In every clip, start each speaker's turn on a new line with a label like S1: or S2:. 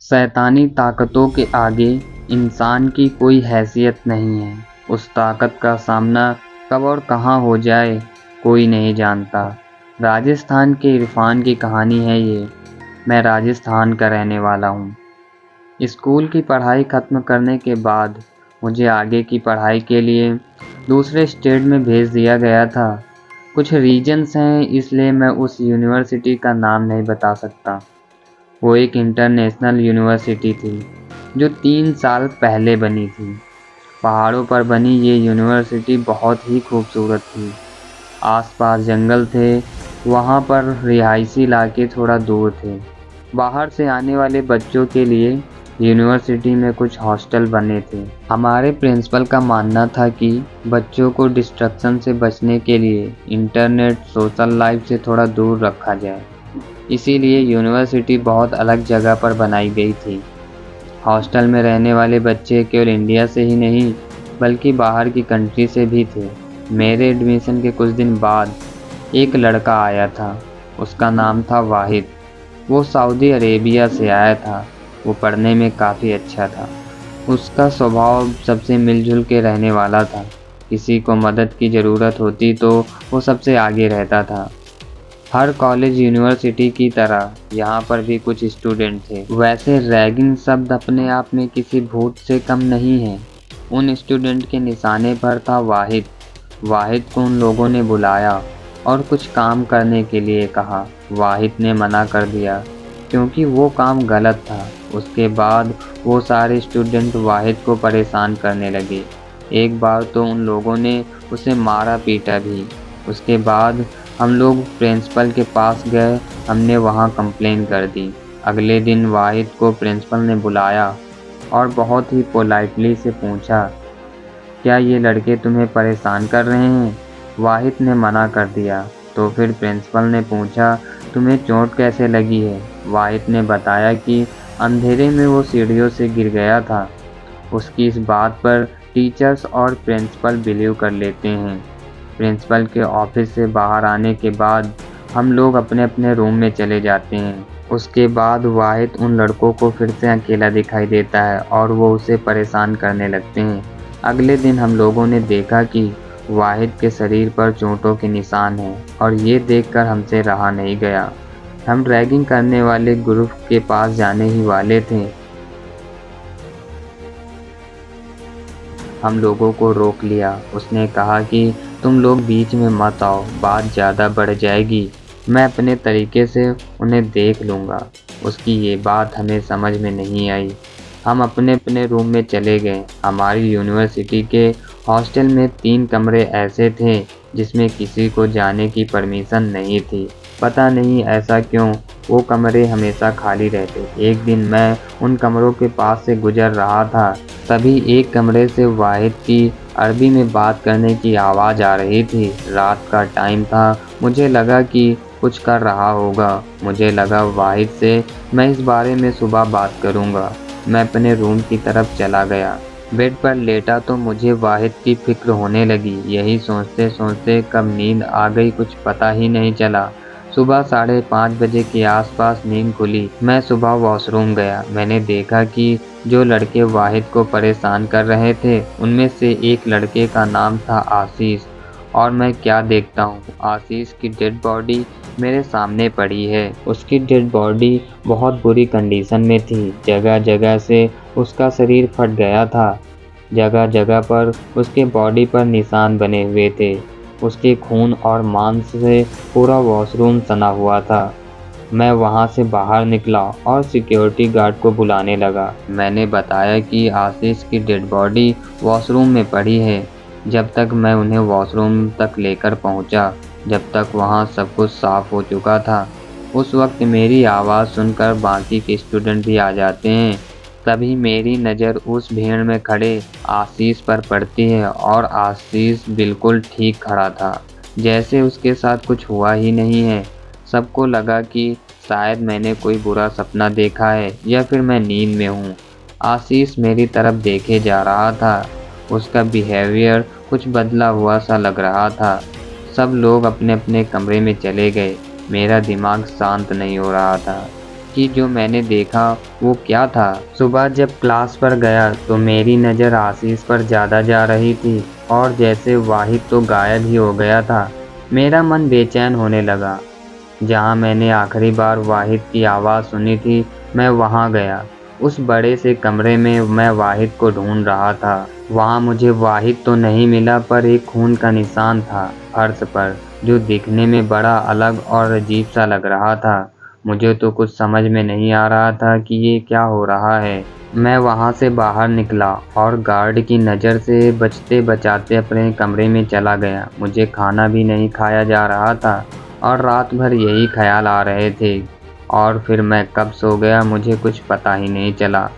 S1: शैतानी ताकतों के आगे इंसान की कोई हैसियत नहीं है। उस ताकत का सामना कब और कहाँ हो जाए कोई नहीं जानता। राजस्थान के इरफान की कहानी है ये। मैं राजस्थान का रहने वाला हूँ। स्कूल की पढ़ाई ख़त्म करने के बाद मुझे आगे की पढ़ाई के लिए दूसरे स्टेट में भेज दिया गया था। कुछ रीजन्स हैं, इसलिए मैं उस यूनिवर्सिटी का नाम नहीं बता सकता। वो एक इंटरनेशनल यूनिवर्सिटी थी जो 3 साल पहले बनी थी। पहाड़ों पर बनी ये यूनिवर्सिटी बहुत ही खूबसूरत थी। आसपास जंगल थे, वहाँ पर रिहायशी इलाके थोड़ा दूर थे। बाहर से आने वाले बच्चों के लिए यूनिवर्सिटी में कुछ हॉस्टल बने थे। हमारे प्रिंसिपल का मानना था कि बच्चों को डिस्ट्रक्शन से बचने के लिए इंटरनेट, सोशल लाइफ से थोड़ा दूर रखा जाए। इसीलिए यूनिवर्सिटी बहुत अलग जगह पर बनाई गई थी। हॉस्टल में रहने वाले बच्चे केवल इंडिया से ही नहीं बल्कि बाहर की कंट्री से भी थे। मेरे एडमिशन के कुछ दिन बाद एक लड़का आया था। उसका नाम था वाहिद। वो सऊदी अरेबिया से आया था। वो पढ़ने में काफ़ी अच्छा था। उसका स्वभाव सबसे मिलजुल के रहने वाला था। किसी को मदद की ज़रूरत होती तो वो सबसे आगे रहता था। हर कॉलेज यूनिवर्सिटी की तरह यहाँ पर भी कुछ स्टूडेंट थे। वैसे रैगिंग शब्द अपने आप में किसी भूत से कम नहीं है। उन स्टूडेंट के निशाने पर था वाहिद। वाहिद को उन लोगों ने बुलाया और कुछ काम करने के लिए कहा। वाहिद ने मना कर दिया क्योंकि वो काम गलत था। उसके बाद वो सारे स्टूडेंट वाहिद को परेशान करने लगे। एक बार तो उन लोगों ने उसे मारा पीटा भी। उसके बाद हम लोग प्रिंसिपल के पास गए। हमने वहाँ कंप्लेन कर दी। अगले दिन वाहिद को प्रिंसिपल ने बुलाया और बहुत ही पोलाइटली से पूछा, क्या ये लड़के तुम्हें परेशान कर रहे हैं? वाहिद ने मना कर दिया। तो फिर प्रिंसिपल ने पूछा, तुम्हें चोट कैसे लगी है? वाहिद ने बताया कि अंधेरे में वो सीढ़ियों से गिर गया था। उसकी इस बात पर टीचर्स और प्रिंसिपल बिलीव कर लेते हैं। प्रिंसिपल के ऑफिस से बाहर आने के बाद हम लोग अपने अपने रूम में चले जाते हैं। उसके बाद वाहिद उन लड़कों को फिर से अकेला दिखाई देता है और वो उसे परेशान करने लगते हैं। अगले दिन हम लोगों ने देखा कि वाहिद के शरीर पर चोटों के निशान हैं और ये देखकर हमसे रहा नहीं गया। हम रैगिंग करने वाले ग्रुप के पास जाने ही वाले थे। हम लोगों को रोक लिया। उसने कहा कि तुम लोग बीच में मत आओ, बात ज़्यादा बढ़ जाएगी। मैं अपने तरीके से उन्हें देख लूँगा। उसकी ये बात हमें समझ में नहीं आई। हम अपने अपने रूम में चले गए। हमारी यूनिवर्सिटी के हॉस्टल में 3 कमरे ऐसे थे जिसमें किसी को जाने की परमिशन नहीं थी। पता नहीं ऐसा क्यों वो कमरे हमेशा खाली रहते। एक दिन मैं उन कमरों के पास से गुजर रहा था, तभी एक कमरे से वाहिद की अरबी में बात करने की आवाज़ आ रही थी। रात का टाइम था। मुझे लगा कि कुछ कर रहा होगा। मुझे लगा वाहिद से मैं इस बारे में सुबह बात करूँगा। मैं अपने रूम की तरफ चला गया। बेड पर लेटा तो मुझे वाहिद की फिक्र होने लगी। यही सोचते सोचते कब नींद आ गई कुछ पता ही नहीं चला। सुबह 5:30 बजे के आसपास नींद खुली। मैं सुबह वॉशरूम गया। मैंने देखा कि जो लड़के वाहिद को परेशान कर रहे थे उनमें से एक लड़के का नाम था आशीष। और मैं क्या देखता हूँ, आशीष की डेड बॉडी मेरे सामने पड़ी है। उसकी डेड बॉडी बहुत बुरी कंडीशन में थी। जगह जगह से उसका शरीर फट गया था। जगह जगह पर उसके बॉडी पर निशान बने हुए थे। उसके खून और मांस से पूरा वॉशरूम सना हुआ था। मैं वहां से बाहर निकला और सिक्योरिटी गार्ड को बुलाने लगा। मैंने बताया कि आशीष की डेड बॉडी वॉशरूम में पड़ी है। जब तक मैं उन्हें वॉशरूम तक लेकर पहुंचा, जब तक वहां सब कुछ साफ हो चुका था। उस वक्त मेरी आवाज़ सुनकर बाकी के स्टूडेंट भी आ जाते हैं। तभी मेरी नज़र उस भीड़ में खड़े आशीष पर पड़ती है और आशीष बिल्कुल ठीक खड़ा था, जैसे उसके साथ कुछ हुआ ही नहीं है। सबको लगा कि शायद मैंने कोई बुरा सपना देखा है या फिर मैं नींद में हूँ। आशीष मेरी तरफ देखे जा रहा था। उसका बिहेवियर कुछ बदला हुआ सा लग रहा था। सब लोग अपने अपने कमरे में चले गए। मेरा दिमाग शांत नहीं हो रहा था। कि जो मैंने देखा वो क्या था। सुबह जब क्लास पर गया तो मेरी नज़र आशीष पर ज़्यादा जा रही थी और जैसे वाहिद तो गायब ही हो गया था। मेरा मन बेचैन होने लगा। जहाँ मैंने आखिरी बार वाहिद की आवाज़ सुनी थी, मैं वहाँ गया। उस बड़े से कमरे में मैं वाहिद को ढूंढ रहा था। वहाँ मुझे वाहिद तो नहीं मिला, पर एक खून का निशान था फर्श पर, जो दिखने में बड़ा अलग और अजीब सा लग रहा था। मुझे तो कुछ समझ में नहीं आ रहा था कि ये क्या हो रहा है। मैं वहाँ से बाहर निकला और गार्ड की नज़र से बचते बचाते अपने कमरे में चला गया। मुझे खाना भी नहीं खाया जा रहा था और रात भर यही ख्याल आ रहे थे, और फिर मैं कब सो गया मुझे कुछ पता ही नहीं चला।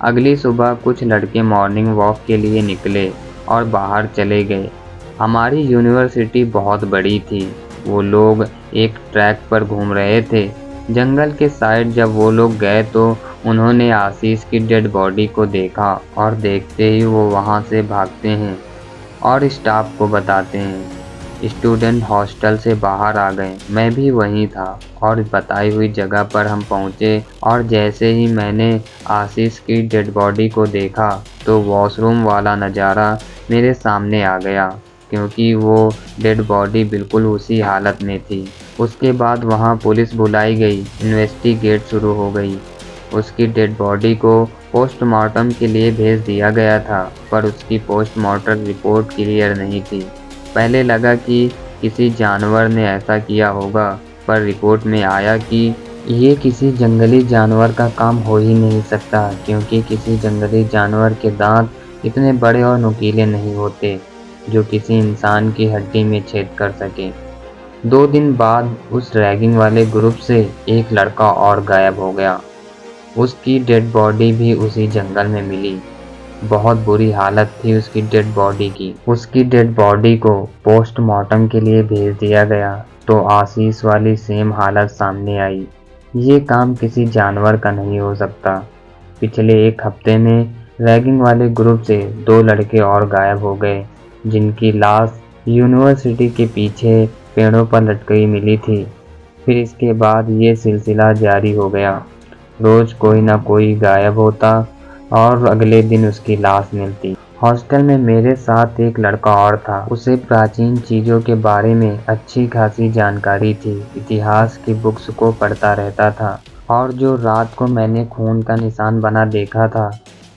S1: अगली सुबह कुछ लड़के मॉर्निंग वॉक के लिए निकले और बाहर चले गए। हमारी यूनिवर्सिटी बहुत बड़ी थी। वो लोग एक ट्रैक पर घूम रहे थे। जंगल के साइड जब वो लोग गए तो उन्होंने आशीष की डेड बॉडी को देखा, और देखते ही वो वहाँ से भागते हैं और स्टाफ को बताते हैं। स्टूडेंट हॉस्टल से बाहर आ गए। मैं भी वहीं था और बताई हुई जगह पर हम पहुंचे, और जैसे ही मैंने आशीष की डेड बॉडी को देखा तो वॉशरूम वाला नज़ारा मेरे सामने आ गया, क्योंकि वो डेड बॉडी बिल्कुल उसी हालत में थी। उसके बाद वहां पुलिस बुलाई गई, इन्वेस्टिगेट शुरू हो गई। उसकी डेड बॉडी को पोस्टमार्टम के लिए भेज दिया गया था, पर उसकी पोस्टमार्टम रिपोर्ट क्लियर नहीं थी। पहले लगा कि किसी जानवर ने ऐसा किया होगा, पर रिपोर्ट में आया कि ये किसी जंगली जानवर का काम हो ही नहीं सकता, क्योंकि किसी जंगली जानवर के दांत इतने बड़े और नुकीले नहीं होते जो किसी इंसान की हड्डी में छेद कर सके। 2 दिन बाद उस रैगिंग वाले ग्रुप से एक लड़का और गायब हो गया। उसकी डेड बॉडी भी उसी जंगल में मिली। बहुत बुरी हालत थी उसकी डेड बॉडी की। उसकी डेड बॉडी को पोस्टमार्टम के लिए भेज दिया गया तो आशीष वाली सेम हालत सामने आई। ये काम किसी जानवर का नहीं हो सकता। पिछले 1 हफ्ते में रैगिंग वाले ग्रुप से 2 लड़के और गायब हो गए, जिनकी लाश यूनिवर्सिटी के पीछे पेड़ों पर लटकी मिली थी। फिर इसके बाद ये सिलसिला जारी हो गया। रोज कोई ना कोई गायब होता और अगले दिन उसकी लाश मिलती। हॉस्टल में मेरे साथ एक लड़का और था। उसे प्राचीन चीज़ों के बारे में अच्छी खासी जानकारी थी। इतिहास की बुक्स को पढ़ता रहता था, और जो रात को मैंने खून का निशान बना देखा था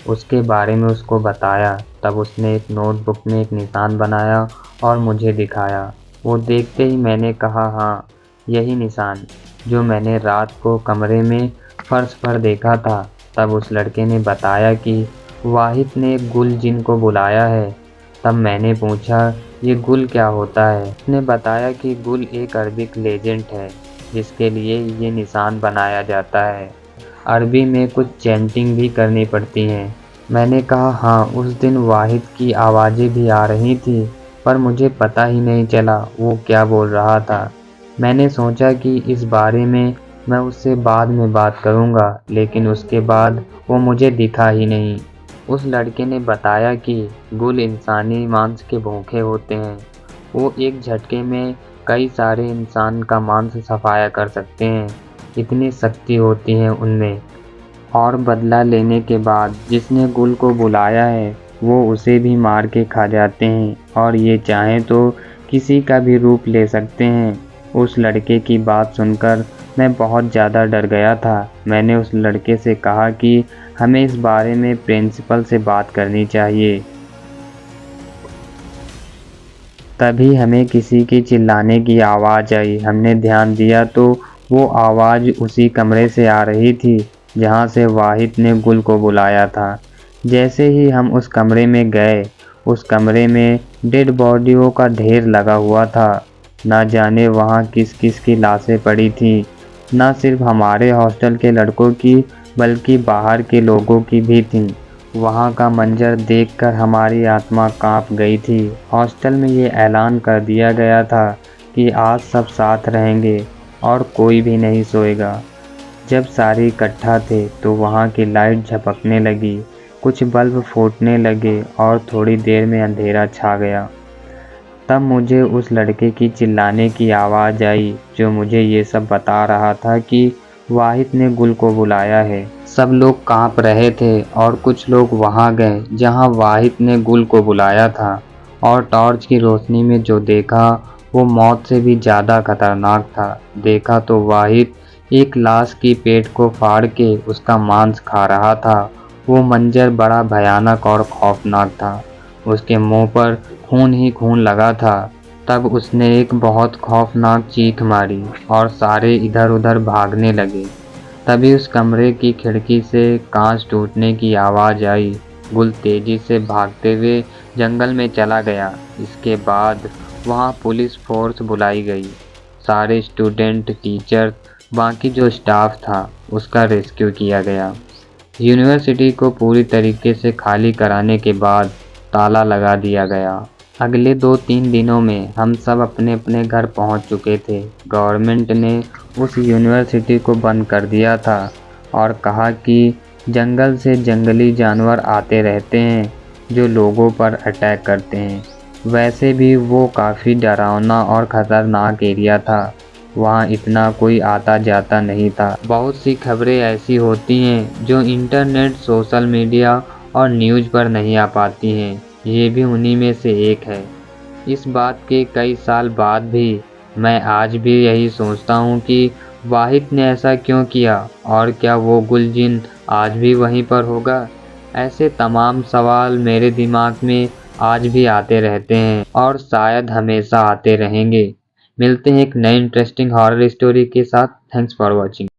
S1: उसके बारे में उसको बताया। तब उसने एक नोटबुक में एक निशान बनाया और मुझे दिखाया। वो देखते ही मैंने कहा, हाँ, यही निशान जो मैंने रात को कमरे में फर्श पर देखा था। तब उस लड़के ने बताया कि वाहिद ने गुल जिन को बुलाया है। तब मैंने पूछा, ये गुल क्या होता है? उसने बताया कि गुल एक अरबिक लेजेंड है जिसके लिए ये निशान बनाया जाता है। अरबी में कुछ चैंटिंग भी करनी पड़ती हैं। मैंने कहा, हाँ, उस दिन वाहिद की आवाज़ें भी आ रही थी, पर मुझे पता ही नहीं चला वो क्या बोल रहा था। मैंने सोचा कि इस बारे में मैं उससे बाद में बात करूंगा, लेकिन उसके बाद वो मुझे दिखा ही नहीं। उस लड़के ने बताया कि गुल इंसानी मांस के भूखे होते हैं। वो एक झटके में कई सारे इंसान का मांस सफाया कर सकते हैं, इतनी शक्ति होती है उनमें। और बदला लेने के बाद जिसने गुल को बुलाया है वो उसे भी मार के खा जाते हैं, और ये चाहें तो किसी का भी रूप ले सकते हैं। उस लड़के की बात सुनकर मैं बहुत ज़्यादा डर गया था। मैंने उस लड़के से कहा कि हमें इस बारे में प्रिंसिपल से बात करनी चाहिए। तभी हमें किसी की चिल्लाने की आवाज़ आई। हमने ध्यान दिया तो वो आवाज़ उसी कमरे से आ रही थी जहाँ से वाहिद ने गुल को बुलाया था। जैसे ही हम उस कमरे में गए, उस कमरे में डेड बॉडियों का ढेर लगा हुआ था। ना जाने वहाँ किस किस की लाशें पड़ी थी। न सिर्फ हमारे हॉस्टल के लड़कों की, बल्कि बाहर के लोगों की भी थी। वहाँ का मंजर देखकर हमारी आत्मा कांप गई थी। हॉस्टल में ये ऐलान कर दिया गया था कि आज सब साथ रहेंगे और कोई भी नहीं सोएगा। जब सारे इकट्ठा थे तो वहाँ की लाइट झपकने लगी, कुछ बल्ब फूटने लगे और थोड़ी देर में अंधेरा छा गया। तब मुझे उस लड़के की चिल्लाने की आवाज़ आई जो मुझे ये सब बता रहा था कि वाहिद ने गुल को बुलाया है। सब लोग कांप रहे थे और कुछ लोग वहां गए जहां वाहिद ने गुल को बुलाया था, और टॉर्च की रोशनी में जो देखा वो मौत से भी ज़्यादा खतरनाक था। देखा तो वाहिद एक लाश की पेट को फाड़ के उसका मांस खा रहा था। वो मंजर बड़ा भयानक और खौफनाक था। उसके मुंह पर खून ही खून लगा था। तब उसने एक बहुत खौफनाक चीख मारी और सारे इधर उधर भागने लगे। तभी उस कमरे की खिड़की से कांच टूटने की आवाज़ आई। गुल तेजी से भागते हुए जंगल में चला गया। इसके बाद वहां पुलिस फोर्स बुलाई गई। सारे स्टूडेंट, टीचर, बाकी जो स्टाफ था उसका रेस्क्यू किया गया। यूनिवर्सिटी को पूरी तरीके से खाली कराने के बाद ताला लगा दिया गया। अगले 2-3 दिनों में हम सब अपने अपने घर पहुंच चुके थे। गवर्नमेंट ने उस यूनिवर्सिटी को बंद कर दिया था और कहा कि जंगल से जंगली जानवर आते रहते हैं जो लोगों पर अटैक करते हैं। वैसे भी वो काफ़ी डरावना और ख़तरनाक एरिया था। वहाँ इतना कोई आता जाता नहीं था। बहुत सी खबरें ऐसी होती हैं जो इंटरनेट, सोशल मीडिया और न्यूज़ पर नहीं आ पाती हैं। ये भी उन्हीं में से एक है। इस बात के कई साल बाद भी मैं आज भी यही सोचता हूँ कि वाहिद ने ऐसा क्यों किया, और क्या वो गुलजिन आज भी वहीं पर होगा। ऐसे तमाम सवाल मेरे दिमाग में आज भी आते रहते हैं और शायद हमेशा आते रहेंगे। मिलते हैं एक नए इंटरेस्टिंग हॉरर स्टोरी के साथ। Thanks for watching.